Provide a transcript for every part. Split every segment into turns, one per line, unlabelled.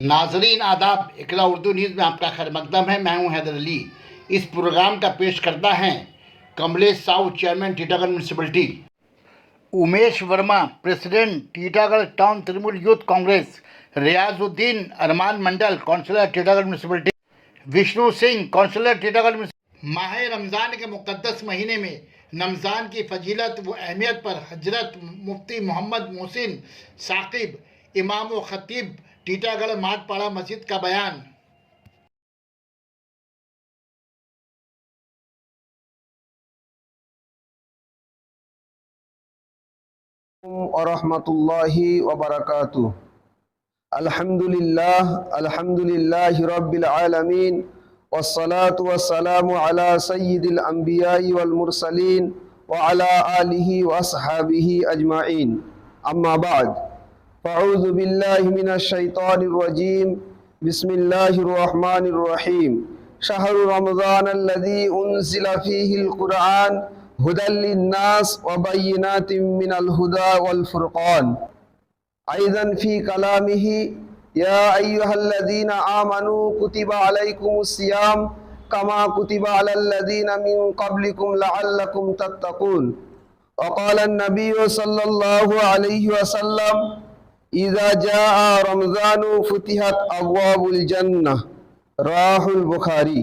नाजरीन आदाब, इकरा उर्दू न्यूज़ में आपका खैर मकदम है। मैं हूं हैदर अली। इस प्रोग्राम का पेश करता है Kamlesh Sahu, chairman Titagarh municipality, Umesh Verma, president Titagarh town Trinamool youth Congress, Riyazuddin Arman Mandal, councillor Titagarh municipality, Vishnu Singh, councillor Titagarh municipality. माह रमज़ान के मुक़द्दस महीने में रमज़ान की फजीलत व अहमियत पर हजरत मुफ्ती मोहम्मद मोहसिन साकिब, इमाम व खतीब टीटागढ़ माटपाड़ा मस्जिद का बयान।
वरहमतुल्लाहि वबरकातुहू। अल्हम्दुलिल्लाहि रब्बिल आलमीन वस्सलातु वस्सलामु अला सय्यिदिल अंबिया'i वल मुरसलीन व अला आलिहि व अस्हाबिहि अजमाइन। अम्मा बाद, फ़अऊज़ु बिल्लाहि मिनश शैतानिर रजीम। बिस्मिल्लाहिर रहमानिर रहीम। शहरु रमज़ानल्लज़ी उन्ज़िला फ़ीहिल क़ुरआन हुदल लिन्नास व बय्यिनातिम मिनल हुदा वल फ़ुरक़ान। अयज़न फ़ी कलामिही या अय्युहल्लज़ीना आमनू कुतिबा अलैकुमुस्सियाम कमा कुतिबा अलल्लज़ीना मिन क़ब्लिकुम लअल्लकुम तत्तक़ून। व क़ाला अन्नबिय्यु सल्लल्लाहु अलैहि वसल्लम इज़ा जाअ रमज़ानु फ़ुतिहत अब्वाबुल जन्नह। राहुल बुखारी।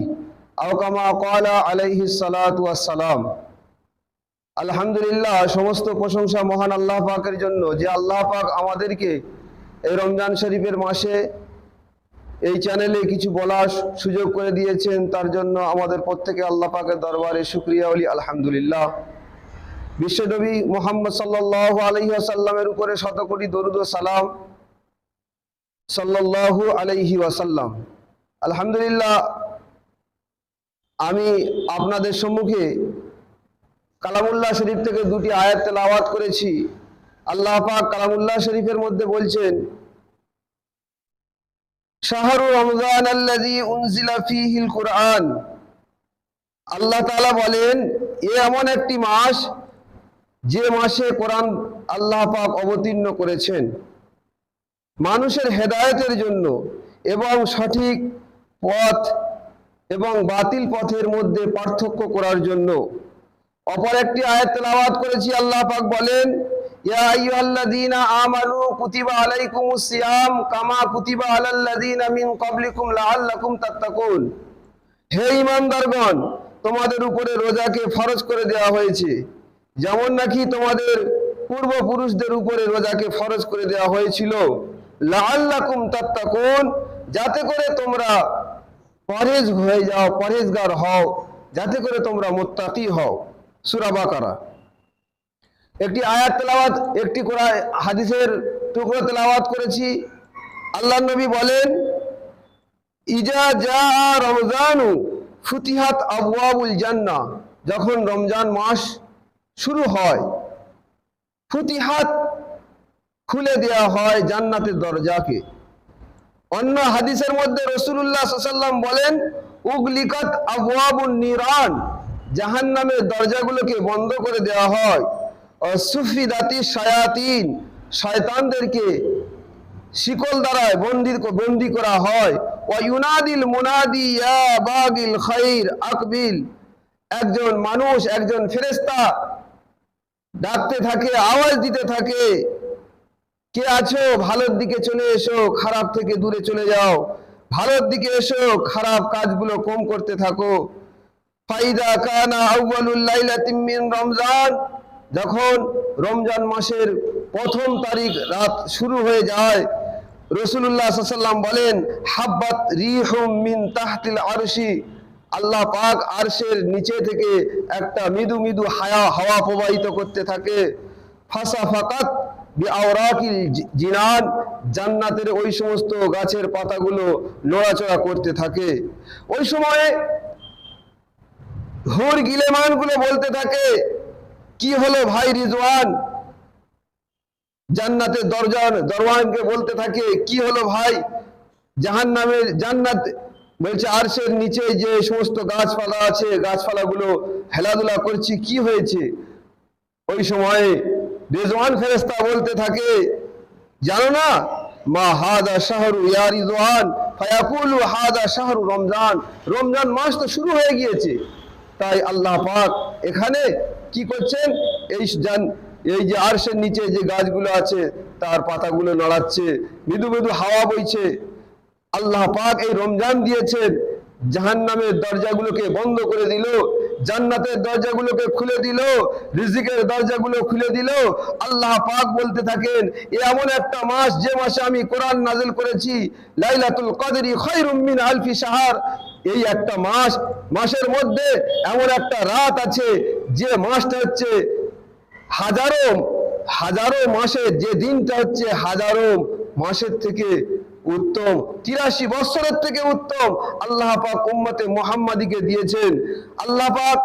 औ कमा क़ाला अलैहिस्सलातु वस्सलाम। আলহামদুলিল্লাহ, সমস্ত প্রশংসা মহান আল্লাহ পাকের জন্য, যে আল্লাহ পাক আমাদেরকে এই রমজান শরীফের মাসে এই চ্যানেলে কিছু বলার সুযোগ করে দিয়েছেন। তার জন্য আমাদের প্রত্যেকে আল্লাহ পাকের দরবারে শুকরিয়া বলি আলহামদুলিল্লাহ। বিশ্বনবী মুহাম্মদ সাল্লাল্লাহু আলাইহি ওয়াসাল্লামের উপরে শতকোটি দরুদ ও সালাম সাল্লাল্লাহু আলাইহি ওয়াসাল্লাম। আলহামদুলিল্লাহ, আমি আপনাদের সম্মুখে কালামুল্লাহ শরীফ থেকে দুটি আয়াত তেলাওয়াত করেছি। আল্লাহ পাক কালামুল্লাহ শরীফের মধ্যে বলছেন, শাহরু রমজানাল্লাযী উনজিলা ফীহিল কুরআন। আল্লাহ তাআলা বলেন, এ এমন একটি মাস যে মাসে কোরআন আল্লাহ পাক অবতীর্ণ করেছেন মানুষের হেদায়েতের জন্য এবং সঠিক পথ এবং বাতিল পথের মধ্যে পার্থক্য করার জন্য। অপর একটি আয়াত তেলাওয়াত করেছি। আল্লাহ পাক বলেন, ইয়া আইয়ুহাল্লাযীনা আমানু কুতিবা আলাইকুমুস সিয়াম কামা কুতিবা আলাল্লাযীনা মিন ক্বাবলিকুম লাআল্লাকুম তাত্তাকুন। হে ঈমানদারগণ, তোমাদের উপরে রোজাকে ফরজ করে দেওয়া হয়েছে, যেমন নাকি তোমাদের পূর্বপুরুষদের উপরে রোজাকে ফরজ করে দেওয়া হয়েছিল। লাআল্লাকুম তাত্তাকুন, যাতে করে তোমরা পরহেজ হয়ে যাও, পরহেজগার হও, যাতে করে তোমরা মুত্তাকি হও। সূরা বাকারা। একটি আয়াত তেলাওয়াত, একটি কোরআন হাদিসের টুকরো তেলাওয়াত করেছি। আল্লাহর নবী বলেন, ইজা জাআ রমজানু ফুতিহাত আবওয়াবুল জান্নাহ। যখন রমজান মাস শুরু হয়, ফুতিহাত খুলে দেওয়া হয় জান্নাতের দরজাকে। অন্য হাদিসের মধ্যে রাসূলুল্লাহ সাল্লাল্লাহু আলাইহি ওয়াসাল্লাম বলেন, উগলিকাত আবওয়াবুন নিরান। জাহান্নামের দরজাগুলোকে বন্ধ করে দেওয়া হয়। সুফিদাতি শায়াতিন, শয়তানদেরকে শিকল দ্বারা বন্দী করা হয়। ওয়া ইউনাদিল মুনাদি ইয়া বাগিল খাইর আকবিল। একজন মানুষ, একজন ফেরেশতা ডাকতে থাকে, আওয়াজ দিতে থাকে, কে আছো, ভালোর দিকে চলে এসো, খারাপ থেকে দূরে চলে যাও, ভালোর দিকে এসো, খারাপ কাজগুলো কম করতে থাকো। ফাইদা কানা আউয়ালুল লাইলাতিন মিন রমজান। যখন রমজান মাসের প্রথম তারিখ রাত শুরু হয়ে যায়, রাসূলুল্লাহ সাল্লাল্লাহু আলাইহি ওয়াসাল্লাম বলেন, হাব্বাত রিহুম মিন তাহতিল আরশি। আল্লাহ পাক আরশের নিচে থেকে একটা মৃদু মৃদু হাওয়া প্রবাহিত করতে থাকে। ফাসাফাকাত বিআওরাকিল জিনান। জান্নাতের ওই সমস্ত গাছের পাতাগুলো নড়াচড়া করতে থাকে। ওই সময়ে হুর গিলেমানগুলো বলতে থাকে, কি হলো ভাই রিজওয়ান? জান্নাতের দরওয়ানকে বলতে থাকে, কি হলো ভাই? জাহান্নামের জান্নাত বলছে, আরশের নিচে যে সমস্ত গাছপালা আছে, গাছপালাগুলো হেলাদুলা করছি, কি হয়েছে? ওই সময়ে রিজওয়ান ফেরেশতা বলতে থাকে, জানো না মা হাদা শাহরু ইয়া রিদওয়ান ফায়াকুলু হাদা শাহরু রমজান, রমজান মাস তো শুরু হয়ে গিয়েছে। তাই আল্লাহ পাক এখানে কি করছেন, এই যে আরশের নিচে যে গাছগুলো আছে তার পাতাগুলো নড়াচ্ছে, মৃদু মৃদু হাওয়া বইছে। আল্লাহ পাক এই রমজান দিয়েছেন, জাহান্নামের দরজাগুলোকে বন্ধ করে দিল, জান্নাতের দরজাগুলোকে খুলে দিল, রিজিকের দরজাগুলো খুলে দিল। আল্লাহ পাক বলতে থাকেন, এ এমন একটা মাস যে মাসে আমি কোরআন নাযিল করেছি, লাইলাতুল কদরি খায়রুম মিন আলফি শাহর। এই একটা মাসের মধ্যে এমন একটা রাত আছে যে মাসটা হচ্ছে হাজারো মাসের, যে দিনটা হচ্ছে হাজারো মাসের থেকে উত্তম, 83 বছরের থেকে উত্তম আল্লাহ পাক উম্মতে মুহাম্মাদীকে দিয়েছেন। আল্লাহ পাক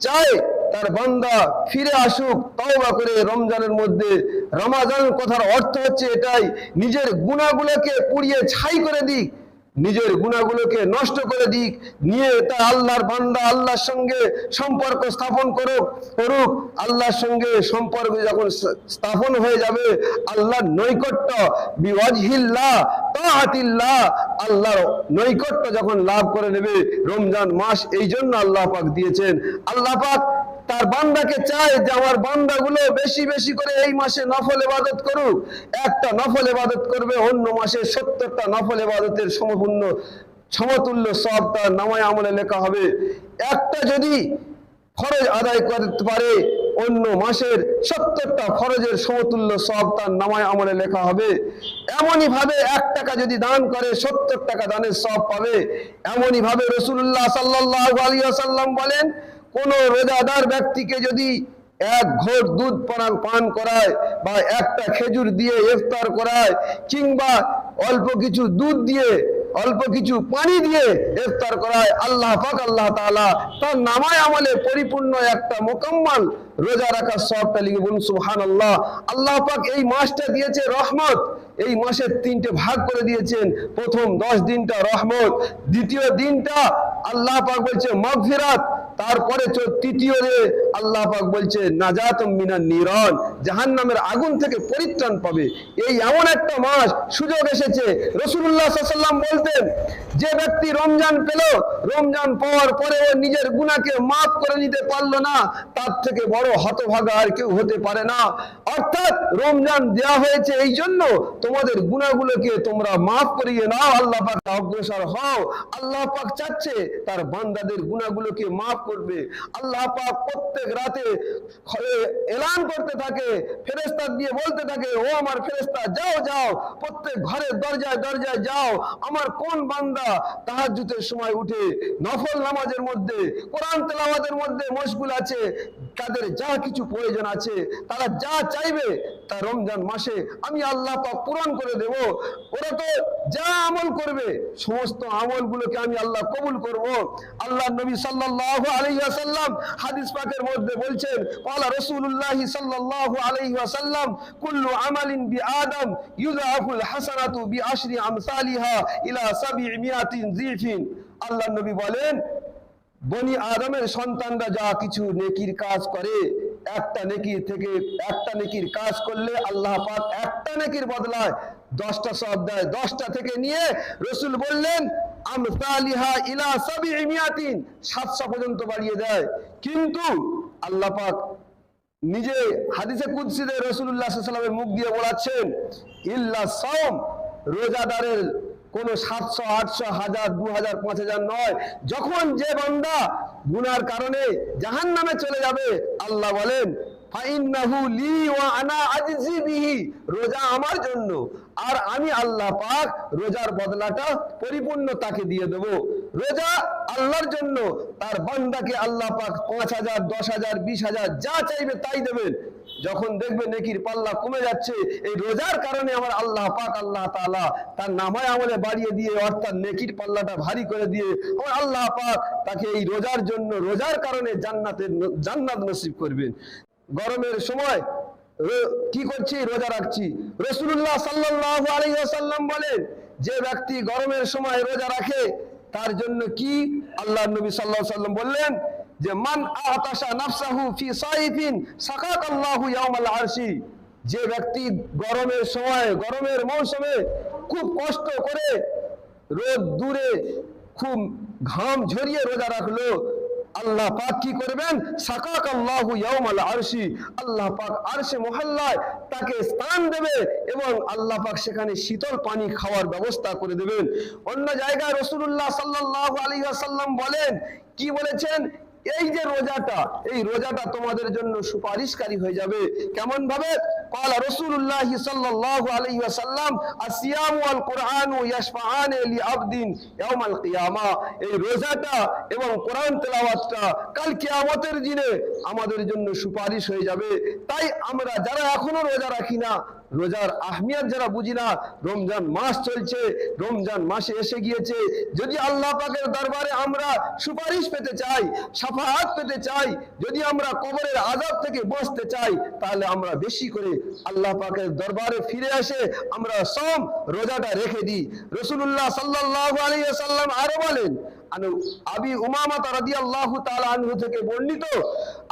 চায় তার বান্দা ফিরে আসুক তওবা করে রমজানের মধ্যে। রমাজান কথার অর্থ হচ্ছে এটাই, নিজের গুনাহগুলোকে পুড়িয়ে ছাই করে দিক, নিজের গুনাহগুলোকে নষ্ট করে দিক, নিয়ে তা আল্লাহর বান্দা আল্লাহর সঙ্গে সম্পর্ক স্থাপন করুক। আল্লাহর সঙ্গে সম্পর্ক যখন স্থাপন হয়ে যাবে, আল্লাহর নৈকট্য বিওয়াজহিল্লাহ তাআতিল্লাহ, আল্লাহর নৈকট্য যখন লাভ করে নেবে, রমজান মাস এই জন্য আল্লাহ পাক দিয়েছেন। আল্লাহ পাক তার বান্দাকে চায় যে আমার বান্দাগুলো বেশি বেশি করে এই মাসে নফল ইবাদত করুক। একটা নফল ইবাদত করবে, অন্য মাসে 70টা নফল ইবাদতের সমতুল্য সওয়াব তার নামায়ে আমলে লেখা হবে। একটা যদি ফরজ আদায় করতে পারে, অন্য মাসের 70টা ফরজের সমতুল্য সওয়াব তার নামায়ে আমলে লেখা হবে। এমনই ভাবে 1 টাকা যদি দান করে 70 টাকা দানের সওয়াব পাবে। এমনই ভাবে রাসূলুল্লাহ সাল্লাল্লাহু আলাইহি ওয়াসাল্লাম বলেন, কোন রোজাদার ব্যক্তিকে যদি 1 ঘট দুধ পান করায়, বা একটা খেজুর দিয়ে ইফতার করায়, কিংবা অল্প কিছু দুধ দিয়ে অল্প কিছু পানি দিয়ে ইফতার করায়, আল্লাহ পাক আল্লাহ তাআলা তার নামায়ে আমলে পরিপূর্ণ একটা মোকাম্মল রোজা রাখার সওয়াবটা লিখে। বলুন সুবহানাল্লাহ। আল্লাহ পাক এই মাসটা দিয়েছে রহমত, এই মাসের 3টে ভাগ করে দিয়েছেন। প্রথম 10 দিনটা রহমত, দ্বিতীয় দিনটা আল্লাহ পাক বলছে মাগফিরাত, তারপরে তৃতীয়তে আল্লাহ পাক বলছে নাজাতুম মিনান নিরান, জাহান্নামের আগুন থেকে পরিত্রাণ পাবে। এই এমন একটা মাস, সুযোগ এসেছে। রাসূলুল্লাহ সাল্লাল্লাহু আলাইহি ওয়াসাল্লাম বলতেন, যে ব্যক্তি রমজান পেল, রমজান পাওয়ার পরে ও নিজের গুনাহকে মাফ করে নিতে পারলো না, তার থেকে বড় হতভাগা আর কেউ হতে পারে না। অর্থাৎ রমজান দেয়া হয়েছে এই জন্য তোমাদের গুনাহগুলোকে তোমরা মাফ করিয়ে নাও, আল্লাহ পাক অগ্রসর হও। আল্লাহ পাক চাচ্ছে তার বান্দাদের গুনাহগুলোকে মাফ করবে। আল্লাহ পাক প্রত্যেক রাতে এলান করতে থাকে, ফেরেশতা দিয়ে বলতে থাকে, ও আমার ফেরেশতা যাও যাও, প্রত্যেক ঘরের দরজায় দরজায় যাও, আমার কোন বান্দা তাহাজ্জুদের সময় উঠে নফল নামাজের মধ্যে কোরআন তেলাওয়াতের মধ্যে মশগুল আছে, তাদের যা কিছু প্রয়োজন আছে, তারা যা চাইবে তা রমজান মাসে আমি আল্লাহ পাক পূরণ করে দেব। ওরা তো যা আমল করবে সমস্ত আমলগুলোকে আমি আল্লাহ কবুল করব। আল্লাহর নবী সাল্লাল্লাহু আলাইহি ওয়াসাল্লাম হাদিস পাকের মধ্যে বলছেন, ক্বালা রাসূলুল্লাহ সাল্লাল্লাহু আলাইহি ওয়াসাল্লাম, কুল্লু আমালিন বিআদম ইউযাফুল হাসানাতু বিআশরি আমসালিহা ইলা 700 যিফিন। আল্লাহর নবী বলেন, বনি আদমের সন্তানরা যা কিছু নেকির কাজ করে, একটা নেকির কাজ করলে আল্লাহ পাক একটা নেকির বদলায় 10টা সওয়াব দেয়। 10টা থেকে নিয়ে রাসূল বললেন আমসালিহা ইলা 700, 700 পর্যন্ত বাড়িয়ে দেয়। কিন্তু আল্লাহ পাক নিজে হাদিসে কুদসিতে রাসূলুল্লাহ সাল্লাল্লাহু আলাইহি ওয়াসাল্লামের মুখ দিয়ে বলাচ্ছেন, ইল্লা সাওম, রোজাদারের কোনো 700, 800, 1000, 2000, 5000 নয়। যখন যে বান্দা গুনার কারণে জাহান্নামে চলে যাবে, আল্লাহ বলেন ফাইন্নাহু লি ওয়া আনা আজজি বিহি, রোজা আমার জন্য, আর আমি আল্লাহ পাক রোজার বদলাটা পরিপূর্ণ তাকে দিয়ে দেব। রোজা আল্লাহর জন্য, তার বান্দাকে আল্লাহ পাক 5000, 10000, 20000 যা চাইবে তাই দেবেন। যখন দেখবে নেকির পাল্লা কমে যাচ্ছে, এই রোজার কারণে আমার আল্লাহ পাক আল্লাহ তাআলা তার নামায়ে আমলে বাড়িয়ে দিয়ে, অর্থাৎ নেকির পাল্লাটা ভারী করে দিয়ে আমার আল্লাহ পাক তাকে এই রোজার জন্য, রোজার কারণে জান্নাত নসিব করবেন। গরমের সময় কি করছি? রোজা রাখছি। রাসূলুল্লাহ সাল্লাল্লাহু আলাইহি ওয়াসাল্লাম বলেন, যে ব্যক্তি গরমের সময় রোজা রাখে তার জন্য কি? আল্লাহর নবী সাল্লাল্লাহু আলাইহি ওয়াসাল্লাম বললেন যে মান আতাশা নাফসাহু ফি সাইফিন সাকাকাল্লাহু ইয়াউমাল আরশি, যে ব্যক্তি গরমের সময়, গরমের মৌসুমে খুব কষ্ট করে রোদ দূরে খুব ঘাম ঝরিয়ে রোজা রাখলো, আল্লাহ পাক কি করবেন? সাকাকাল্লাহু ইয়াউমাল আরশি, আল্লাহ পাক আরশে মহল্লায় তাকে স্থান দেবে এবং আল্লাহ পাক সেখানে শীতল পানি খাওয়ার ব্যবস্থা করে দেবেন। অন্য জায়গায় রাসূলুল্লাহ সাল্লাল্লাহু আলাইহি ওয়াসাল্লাম বলেন, কি বলেছেন? এই যে রোজাটা, এই রোজাটা তোমাদের জন্য সুপারিশকারী হয়ে যাবে। কেমন ভাবে? قال رسول الله صلى الله عليه وسلم الصيام والقرآن يشفعان لعبد يوم القيامة। এই রোজাটা এবং কোরআন তেলাওয়াতটা কাল কিয়ামতের দিনে আমাদের জন্য সুপারিশ হয়ে যাবে। তাই আমরা যারা এখনো রোজা রাখি না, রোজার আহমিয়ত যারা বুঝি না, রমজান মাস চলছে, রমজান মাসে এসে গিয়েছে, যদি আল্লাহ পাকের দরবারে আমরা সুপারিশ পেতে চাই, শাফাআত পেতে চাই, যদি আমরা কবরের আযাব থেকে বাঁচতে চাই, তাহলে আমরা বেশি করে আল্লাহ পাকের দরবারে ফিরে আসে আমরা সওম রোজাটা রেখে দিই। রাসূলুল্লাহ সাল্লাল্লাহু আলাইহি ওয়াসাল্লাম আরো বলেন, আবি উমামা রাদিয়াল্লাহু তাআলা আনহু থেকে বর্ণিত,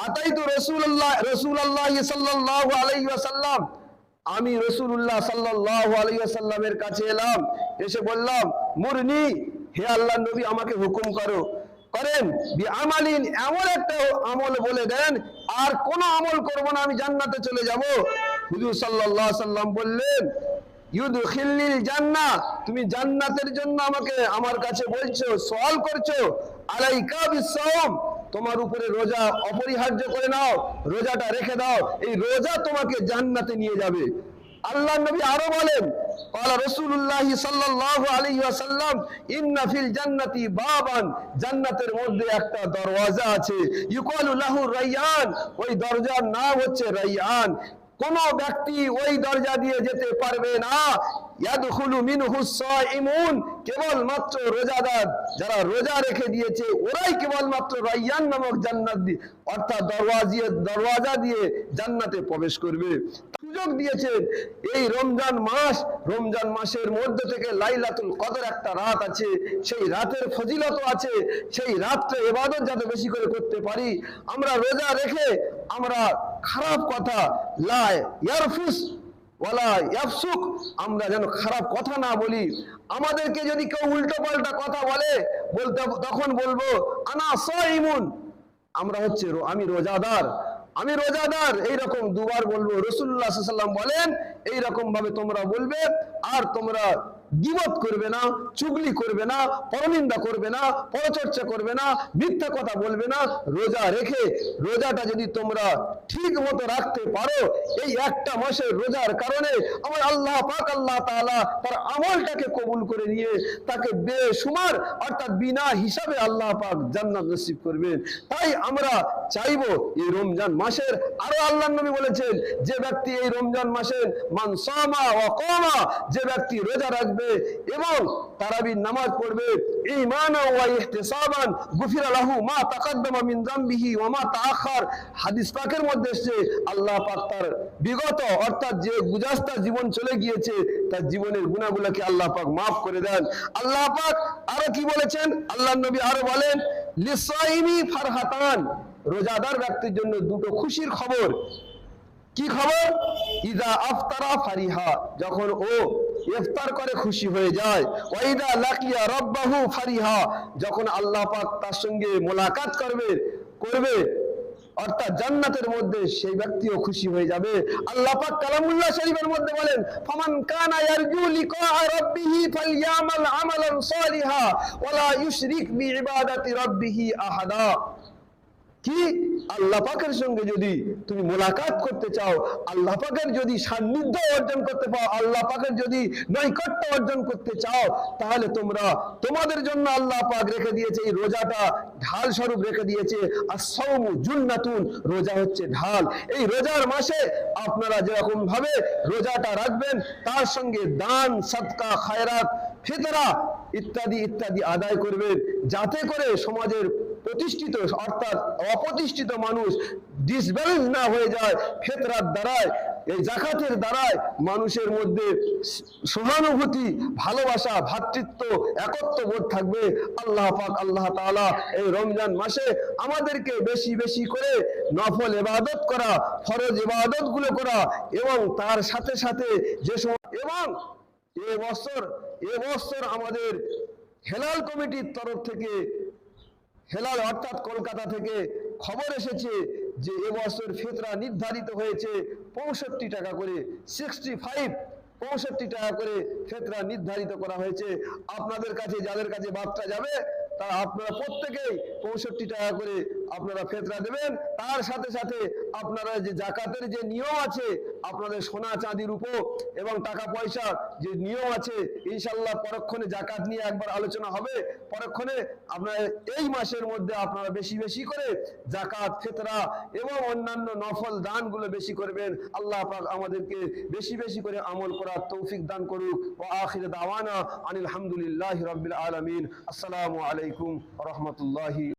আতাইতু রাসূলুল্লাহ সাল্লাল্লাহু আলাইহি ওয়াসাল্লাম, আমি রাসূলুল্লাহ সাল্লাল্লাহু আলাইহি ওয়াসাল্লামের কাছে এলাম, এসে বললাম, মুরনি, হে আল্লাহর নবী আমাকে হুকুম করেন বিআমালিন, এমন একটা আমল বলে দেন আর কোন আমল করব না, আমি জান্নাতে চলে যাব। হুজুর সাল্লাল্লাহু আলাইহি ওয়াসাল্লাম বললেন, ইউদখিলনিল জান্নাহ, তুমি জান্নাতের জন্য আমাকে আমার কাছে বলছো, সওয়াল করছো, আলাইকা বিসসাওম, তোমার উপরে রোজা অপরিহার্য করে নাও, রোজাটা রেখে দাও, এই রোজা তোমাকে জান্নাতে নিয়ে যাবে। আল্লাহর নবী আরো বলেন, قال رسول الله صلى الله عليه وسلم ان في الجنه بابا, জান্নাতের মধ্যে একটা দরওয়াজা আছে, ইউকালু লাহু রায়্যান, ওই দরজার নাম হচ্ছে রায়্যান। কোন ব্যক্তি ওই দরজা দিয়ে যেতে পারবে না, ইয়াদখুলু মিনহু সাইমুন, কেবলমাত্র রোজাদার যারা রোজা রেখে দিয়েছে ওরাই কেবলমাত্র রায়্যান নামক জান্নাত দিয়ে অর্থাৎ দরওয়াজা দিয়ে জান্নাতে প্রবেশ করবে। সুযোগ দিয়েছেন এই রমজান মাস, রমজান মাসের মধ্যে থেকে লাইলাতুল কদর একটা রাত আছে, সেই রাতের ফজিলত আছে, সেই রাত্রে ইবাদত যাতে বেশি করে করতে পারি, আমরা রোজা রেখে আমরা খারাপ কথা লা ইয়ারফুস ওয়ালা ইয়াফসুক, আমরা যেন খারাপ কথা না বলি। আমাদেরকে যদি কেউ উল্টো পাল্টা কথা বলে তখন বলবো আনা সাইমুন, আমরা হচ্ছে আমি রোজাদার, এইরকম দুবার বলবো। রাসূলুল্লাহ সাল্লাল্লাহু আলাইহি ওয়াসাল্লাম বলেন, এইরকম ভাবে তোমরা বলবে, আর তোমরা গীবত করবে না, চুগলি করবে না, পরনিন্দা করবে না, পরচর্চা করবে না, মিথ্যা কথা বলবে না। রোজা রেখে রোজাটা যদি তোমরা ঠিক মতো রাখতে পারো, এই একটা মাসের রোজার কারণে আমার আল্লাহ পাক আল্লাহ তাআলা তার আমলটাকে কবুল করে নিয়ে তাকে বেশুমার অর্থাৎ বিনা হিসাবে আল্লাহ পাক জান্নাত নসিব করবেন। তাই আমরা চাইবো এই রমজান মাসের, আরো আল্লাহর নবী বলেছেন, যে ব্যক্তি এই রমজান মাসের মান সামা ওয়া কামা, যে ব্যক্তি রোজা রাখবে এবং তারাবির নামাজ পড়বে ঈমানান ওয়া ইহতিসাবান গুফিরা লাহু মা তাকাদ্দামা মিন যামবিহি ওয়া মা তাআখার, হাদিস পাকের মধ্যে এসেছে আল্লাহ পাক তার বিগত অর্থাৎ যে গুজাস্তা জীবন চলে গিয়েছে তার জীবনের গুনাহগুলোকে আল্লাহ পাক maaf করে দেন। আল্লাহ পাক আরো কি বলেছেন? আল্লাহর নবী আরো বলেন, লিসাইমি ফারহাতান, রোজাদার ব্যক্তির জন্য দুটো খুশির খবর। কি খবর? ইদা আফতারা ফারিহা, যখন ও ইফতার করে খুশি হয়ে যায়, ওয়া ইদা লাকিয়া রাব্বাহু ফারিহা, যখন আল্লাহ পাক তার সঙ্গে মোলাকাত করবে অর্থাৎ জান্নাতের মধ্যে, সেই ব্যক্তিও খুশি হয়ে যাবে। আল্লাহ পাক কালামুল্লাহ শরীফের মধ্যে বলেন, ফামান কানা ইয়ারজু লিকা রাব্বিহি ফালইয়ামাল আমালান সালিহা ওয়া লা ইউশরিক বিইবাদাতি রাব্বিহি আহাদা। কি? আল্লাহ পাকের সঙ্গে যদি তুমি মোলাকাত করতে চাও, আল্লাহ পাকের যদি সান্নিধ্য অর্জন করতে পাও, আল্লাহ পাকের যদি নৈকট্য অর্জন করতে চাও, তাহলে তোমাদের জন্য আল্লাহ পাক রেখে দিয়েছে এই রোজাটা, ঢাল স্বরূপ রেখে দিয়েছে। as-সাওমু জুন্নাতুন, রোজা হচ্ছে ঢাল। এই রোজার মাসে আপনারা যেরকম ভাবে রোজাটা রাখবেন, তার সঙ্গে দান, সাদকা, খায়রাত, ফিতরা ইত্যাদি ইত্যাদি আদায় করবেন, যাতে করে সমাজের প্রতিষ্ঠিত অর্থাৎ অপ্রতিষ্ঠিত মানুষ ডিসব্যালেন্স না হয়ে যায়, ফিতরার দ্বারায় এই যাকাতের দ্বারায় মানুষের মধ্যে সহানুভূতি, ভালোবাসা, ভ্রাতৃত্ব, একত্ববোধ থাকবে। আল্লাহ পাক আল্লাহ তাআলা এই রমজান মাসে আমাদেরকে বেশি বেশি করে নফল ইবাদত করা, ফরজ ইবাদত গুলো করা এবং তার সাথে সাথে যে সময় এবং এবছর আমাদের হেলাল কমিটির তরফ থেকে, হেলাল অর্থাৎ কলকাতা থেকে খবর এসেছে যে এবছর ফিতরা নির্ধারিত হয়েছে 65 টাকা করে, 65 টাকা করে ফিতরা নির্ধারিত করা হয়েছে। আপনাদের কাছে যাদের কাছে বার্তা যাবে তা আপনারা প্রত্যেকেই 65 টাকা করে আপনারা ফিতরা দেবেন। তার সাথে সাথে আপনারা যে যাকাতের যে নিয়ম আছে, আপনাদের সোনা চাঁদির উপর এবং টাকা পয়সা যে নিয়ম আছে, ইনশাআল্লাহ পরক্ষণে যাকাত নিয়ে একবার আলোচনা হবে। পরক্ষণে আপনারা এই মাসের মধ্যে আপনারা বেশি বেশি করে যাকাত, ফিতরা এবং অন্যান্য নফল দানগুলো বেশি করবেন। আল্লাহ পাক আমাদেরকে বেশি বেশি করে আমল করার তৌফিক দান করুক। ওয়া আখির দাওয়ানা আনিল হামদুলিল্লাহি রাব্বিল আলামিন। আসসালামু আলাইকুম ওয়া রাহমাতুল্লাহি।